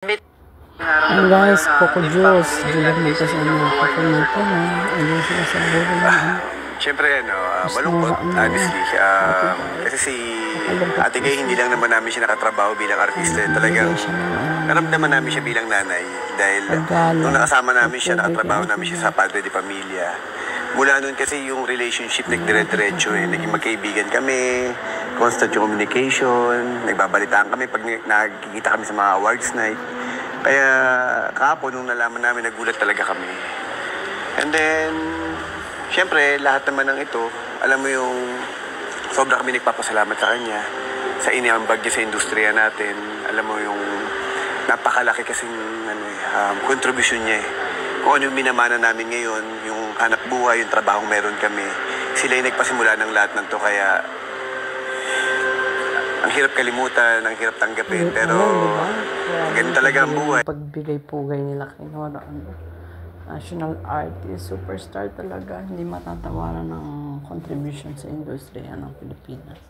Ang guys, Coco Juice, Julian Montes ano, Coco natin ha, ano sila sa buhay na Siyempre, malungkot, honestly. Kasi si Ate Gay, hindi lang naman namin siya nakatrabaho bilang artista. Talagang naramdaman namin siya bilang nanay. Dahil nung nakasama namin siya, nakatrabaho namin siya sa Padre de Familia. Mula nun kasi yung relationship nagdire-diretso eh. Naging magkaibigan kami, constant yung communication, nagbabalitaan kami pag nagkikita kami sa mga awards night. Kaya kahapon nung nalaman namin, nagulat talaga kami. And then, siyempre, lahat naman ng ito, alam mo yung sobra kami nagpapasalamat sa kanya sa iniambag niya sa industriya natin. Alam mo yung napakalaki kasing contribution niya eh. Kung ano yung minamana namin ngayon, yung hanap buhay, yung trabahong meron kami, sila yung nagpasimula ng lahat ng to. Kaya ang hirap kalimutan, ang hirap tanggapin, pero ganun talaga ang buhay. Pagbigay-pugay nila kay Nora, national artist, superstar talaga, hindi matatawaran ng contribution sa industriya ng Pilipinas.